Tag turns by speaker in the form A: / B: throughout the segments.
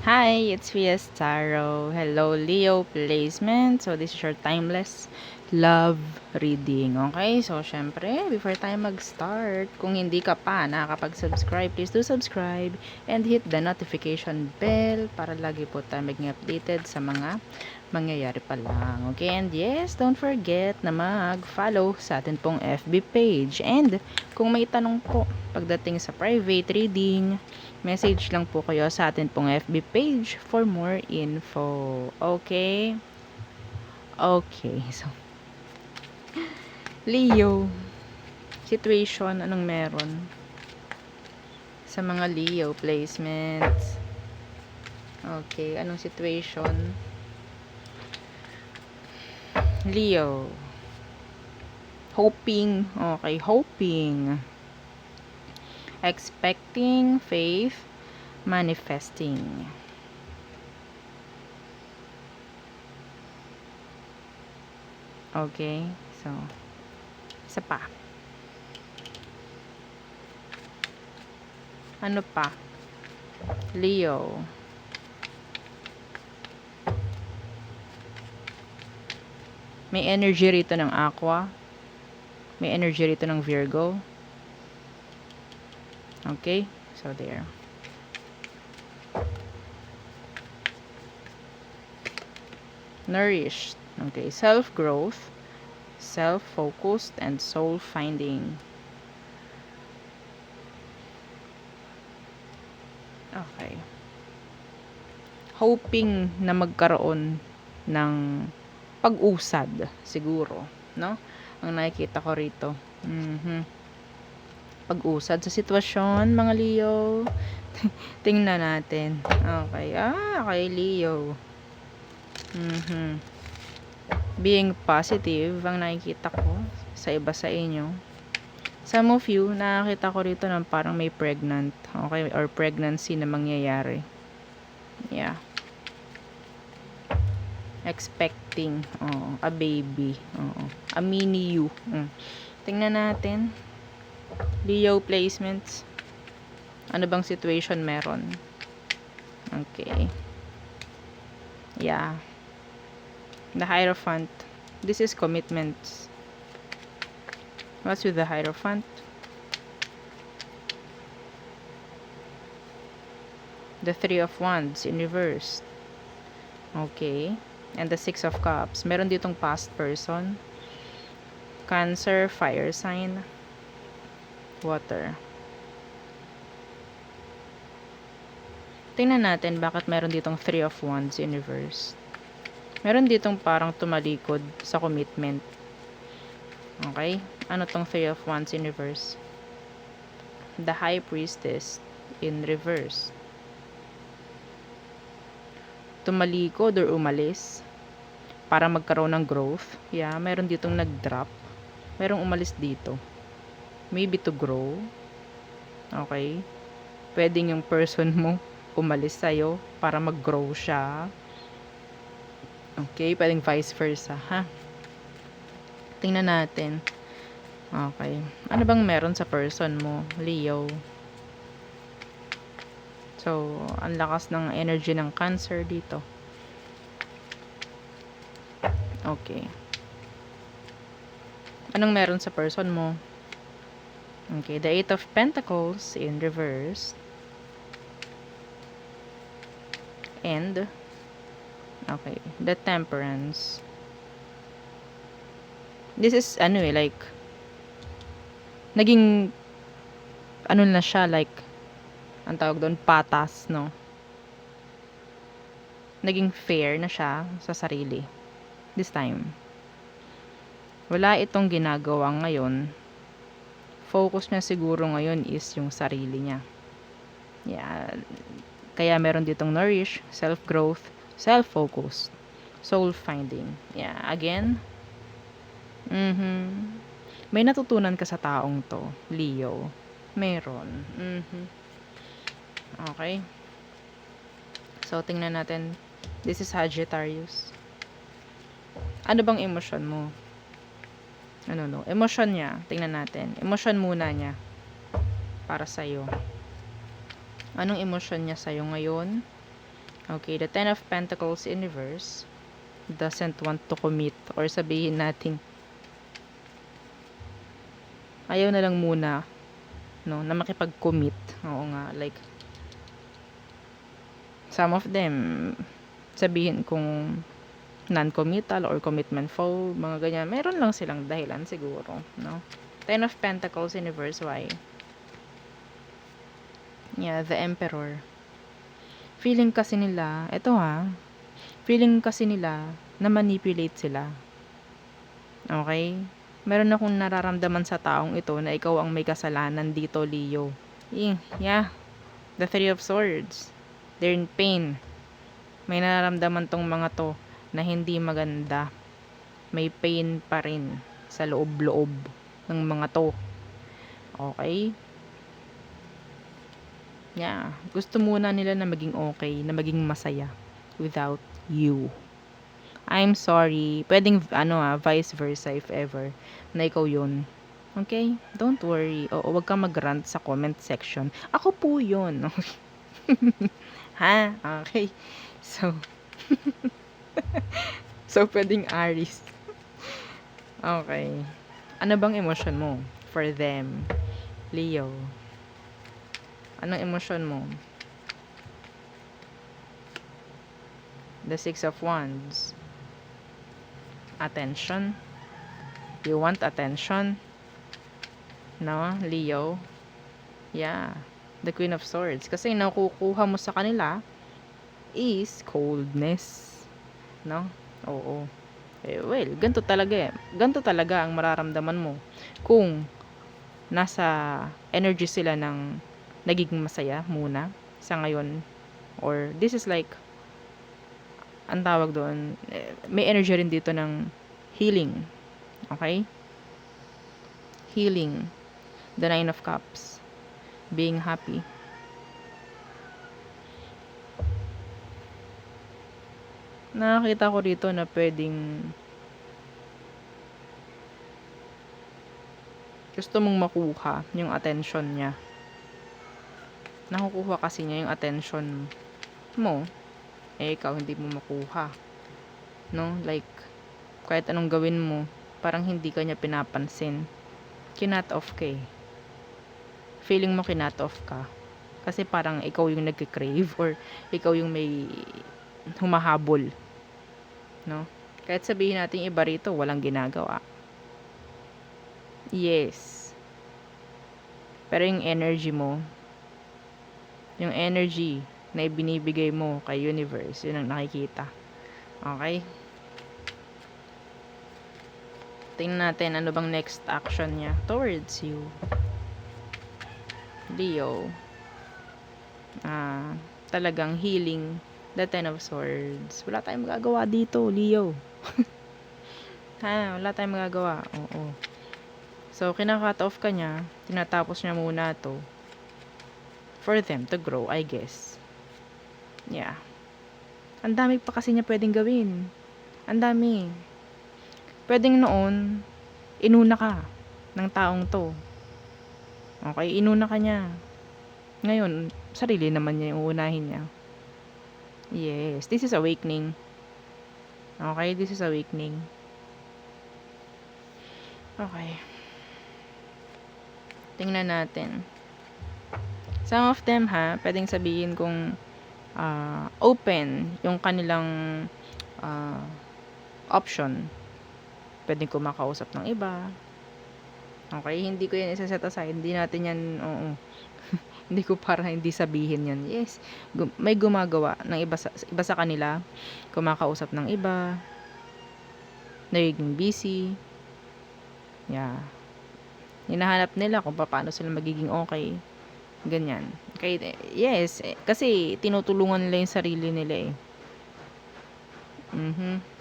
A: Hi, it's Vias Tarot. Hello, Leo placement. So, this is your timeless love reading. Okay? So, syempre, before tayo mag-start, kung hindi ka pa nakakapag-subscribe, please do subscribe and hit the notification bell para lagi po tayo maging updated sa mga mangyayari pa lang. Okay? And yes, don't forget na mag-follow sa atin pong FB page. And kung may tanong po pagdating sa private reading, message lang po kayo sa atin pong FB page for more info. Okay? Okay. So, Leo. Situation, anong meron? Sa mga Leo placements. Okay, anong situation? Leo. Hoping. Okay, hoping. Expecting, faith, manifesting. Okay, so, isa pa. Ano pa? Leo. May energy rito ng Aqua. May energy rito ng Virgo. Okay, so there. Nourished. Okay, self-growth, self-focused, and soul-finding. Okay. Hoping na magkaroon ng pag-usad, siguro, no? Ang nakikita ko rito. Pag-usad sa sitwasyon, mga Leo. Tingnan natin. Okay. Okay, Leo. Being positive, ang nakikita ko sa iba sa inyo. Some of you, nakakita ko rito ng parang may pregnant, okay, or pregnancy na mangyayari. Yeah. Expecting, a baby, a mini you. Tingnan natin. Leo placements. Ano bang situation meron? Okay. Yeah. The Hierophant. This is commitments. What's with the Hierophant? The Three of Wands in reverse. Okay. And the Six of Cups. Meron ditong past person. Cancer, fire sign. Water. Tingnan natin bakit meron ditong Three of Wands in reverse. Meron ditong parang tumalikod sa commitment. Okay? Ano tong Three of Wands in reverse? The High Priestess in reverse. Tumalikod or umalis para magkaroon ng growth. Yeah, meron ditong nag-drop. Merong umalis dito. Maybe to grow. Okay? Pwedeng yung person mo umalis sa'yo para mag-grow siya. Okay? Pwedeng vice versa, ha? Tingnan natin. Okay. Ano bang meron sa person mo, Leo? So, ang lakas ng energy ng Cancer dito. Okay. Anong meron sa person mo? Okay, the Eight of Pentacles in reverse. And, okay, the Temperance. This is, like, naging, na siya, like, ang tawag doon, patas, no? Naging fair na siya sa sarili. This time. Wala itong ginagawa ngayon. Focus niya siguro ngayon is yung sarili niya. Yeah. Kaya meron ditong nourish, self-growth, self-focus, soul-finding. Yeah. Again. May natutunan ka sa taong to, Leo. Meron. Okay. So, tingnan natin. This is Sagittarius. Ano bang emosyon mo? Emosyon niya. Tingnan natin. Emosyon muna niya. Para sa'yo. Anong emosyon niya sa'yo ngayon? Okay, the Ten of Pentacles universe doesn't want to commit, or sabihin natin ayaw na lang muna, no, na makipag-commit. Oo nga, like some of them sabihin kung non-committal or commitment phobe, mga ganyan. Meron lang silang dahilan siguro, no? Ten of Pentacles universe, why? Yeah, the Emperor. Feeling kasi nila, feeling kasi nila na manipulate sila. Okay? Meron akong nararamdaman sa taong ito na ikaw ang may kasalanan dito, Leo. Yeah. The Three of Swords. They're in pain. May nararamdaman tong mga to na hindi maganda. May pain pa rin sa loob-loob ng mga to. Okay? Yeah. Gusto muna nila na maging okay, na maging masaya without you. I'm sorry. Pwedeng, vice versa if ever na ikaw yun. Okay? Don't worry. Oo, wag kang mag-rant sa comment section. Ako po yun. Ha? Okay. So, pwedeng Aries. Okay. Ano bang emosyon mo for them? Leo. Anong emosyon mo? The Six of Wands. Attention. You want attention? No, Leo? Yeah. The Queen of Swords. Kasi nakukuha mo sa kanila is coldness. No? Oo. Well, ganito talaga eh. Ganito talaga ang mararamdaman mo kung nasa energy sila ng nagiging masaya muna sa ngayon, or this is like ang tawag doon, may energy rin dito ng healing. Okay? Healing. The Nine of Cups. Being happy. Nakakita ko dito na pwedeng gusto mong makuha yung attention niya. Nakukuha kasi niya yung attention mo. Ikaw hindi mo makuha. No? Like, kahit anong gawin mo, parang hindi ka niya pinapansin. Kinat off ka eh. Feeling mo kinat off ka. Kasi parang ikaw yung nagkikrave or ikaw yung may humahabol. No? Kahit sabihin natin iba rito, walang ginagawa. Yes. Pero yung energy mo, yung energy na ibinibigay mo kay universe, yun ang nakikita. Okay? Tingnan natin ano bang next action niya towards you. Leo. Talagang healing. The Ten of Swords. Wala tayong magagawa dito, Leo. Wala tayong magagawa. Oo. So, kina-cut off ka niya. Tinatapos niya muna to. For them to grow, I guess. Yeah. Ang dami pa kasi niya pwedeng gawin. Ang dami. Pwedeng noon, inuna ka ng taong to. Okay, inuna ka niya. Ngayon, sarili naman niya yung uunahin niya. Yes, this is awakening. Okay, this is awakening. Okay. Tingnan natin. Some of them pwedeng sabihin kung open yung kanilang option. Pwedeng kumakausap ng iba. Okay, hindi ko yan isa-set aside. Hindi natin yan, hindi ko para hindi sabihin yan. Yes, may gumagawa ng iba sa kanila. Kumakausap ng iba. Nagiging busy. Yeah. Hinahanap nila kung paano sila magiging okay. Ganyan. Okay, yes, kasi tinutulungan nila yung sarili nila eh.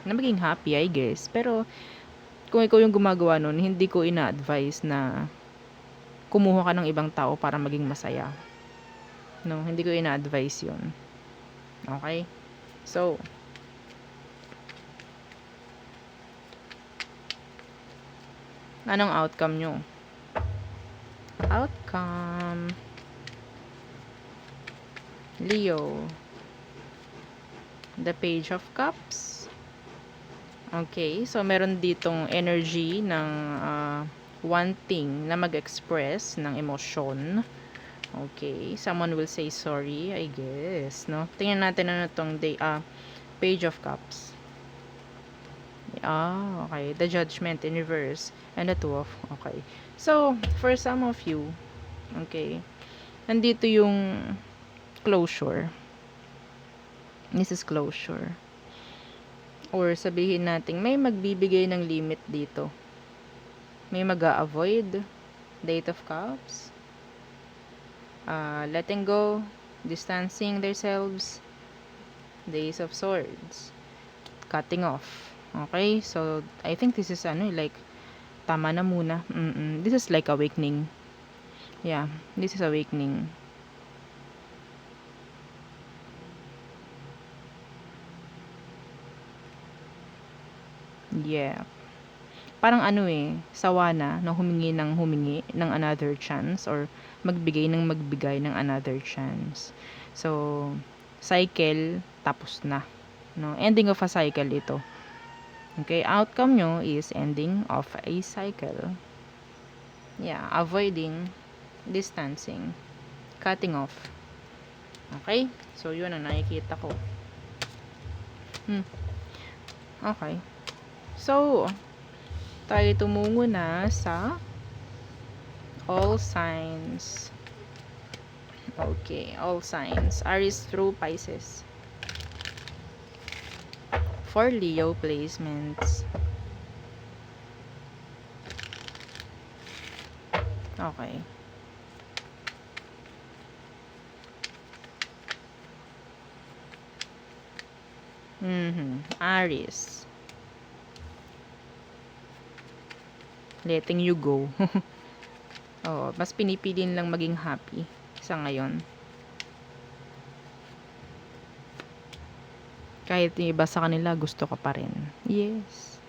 A: Na maging happy, I guess. Pero, kung ikaw yung gumagawa nun, hindi ko ina-advise na kumuha ka ng ibang tao para maging masaya. No, hindi ko ina-advise yun. Okay? So, anong outcome nyo? Outcome. Leo. The Page of Cups. Okay, so meron ditong energy ng wanting na mag-express ng emosyon. Okay, someone will say sorry, I guess, no? Tingnan natin ano tong Page of Cups. Okay. The Judgment in reverse and the Two of, okay. So, for some of you, okay, nandito yung closure. This is closure. Or sabihin natin, may magbibigay ng limit dito. May mag-a-avoid. Eight of Cups. Letting go. Distancing themselves. The Ace of Swords. Cutting off. Okay? So, I think this is like, tama na muna. This is like awakening. Yeah, this is awakening. Yeah. Parang sawa na humingi ng another chance or magbigay ng another chance. So, cycle, tapos na. No? Ending of a cycle ito. Okay, outcome nyo is ending of a cycle. Yeah, avoiding, distancing, cutting off. Okay? So, yun ang nakikita ko. Okay. So, tayo tumungo na sa all signs. Okay, all signs. Aries through Pisces. For Leo placements. Okay. Aries. Letting you go. Mas pinipilin lang maging happy sa ngayon. Kahit yung iba sa kanila, gusto ka pa rin. Yes.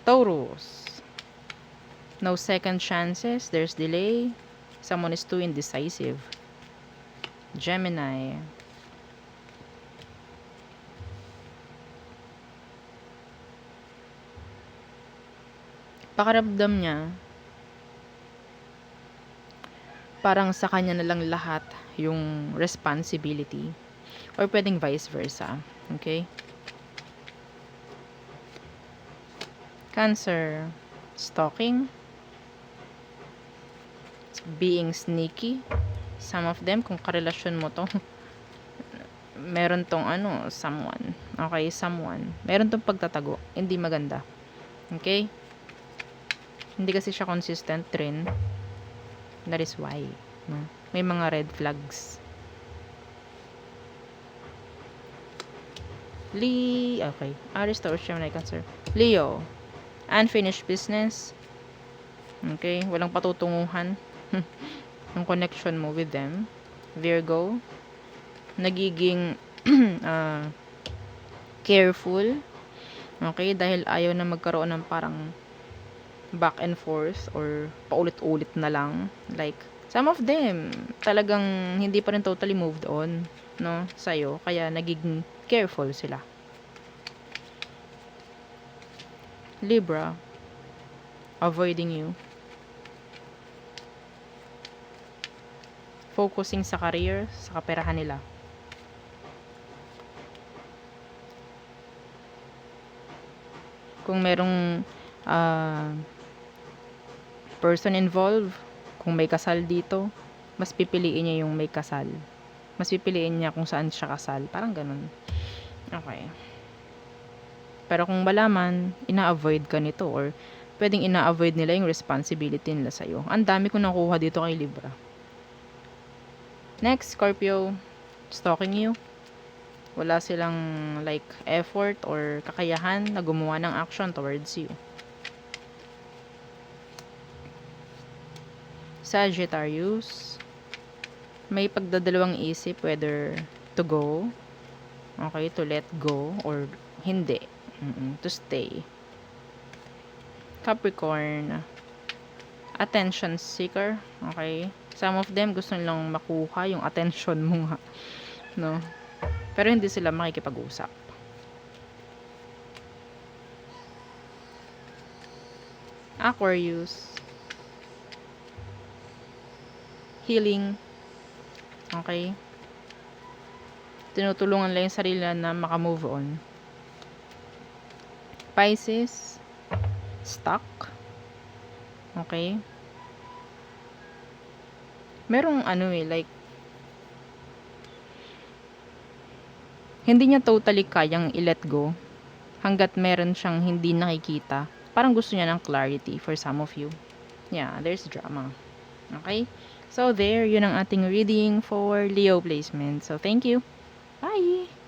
A: Taurus. No second chances. There's delay. Someone is too indecisive. Gemini. Pakiramdam niya, parang sa kanya na lang lahat yung responsibility. Or pwedeng vice versa. Okay? Cancer. Stalking. Being sneaky. Some of them, kung karelasyon mo to, meron tong someone. Okay, someone. Meron tong pagtatago. Hindi maganda. Okay? Hindi kasi siya consistent rin. That is why. No? May mga red flags. Okay. Aries, Taurus, Gemini, Cancer. Leo. Unfinished business. Okay. Walang patutunguhan. Ang connection mo with them. Virgo. Nagiging careful. Okay. Dahil ayaw na magkaroon ng parang back and forth or paulit-ulit na lang. Like, some of them talagang hindi pa rin totally moved on, no, sa'yo. Kaya nagiging careful sila. Libra. Avoiding you. Focusing sa career, sa kaperahan nila. Kung merong person involved, kung may kasal dito, mas pipiliin niya yung may kasal. Mas pipiliin niya kung saan siya kasal. Parang ganun. Okay. Pero kung malaman, ina-avoid ka nito or pwedeng ina-avoid nila yung responsibility nila sa'yo. Ang dami ko nakuha dito kay Libra. Next, Scorpio. Stalking you. Wala silang like effort or kakayahan na gumawa ng action towards you. Sagittarius. May pagdadalawang isip whether to go, okay, to let go, or hindi, to stay. Capricorn. Attention seeker, okay. Some of them gusto nilang makuha yung attention mo nga, no. Pero hindi sila makikipag-usap. Aquarius. Healing. Okay? Tinutulungan lang yung sarili na makamove on. Pisces. Stuck. Okay? Merong like, hindi niya totally kayang i-let go hanggat meron siyang hindi nakikita. Parang gusto niya ng clarity for some of you. Yeah, there's drama. Okay? So there, yun ang ating reading for Leo placement. So thank you. Bye!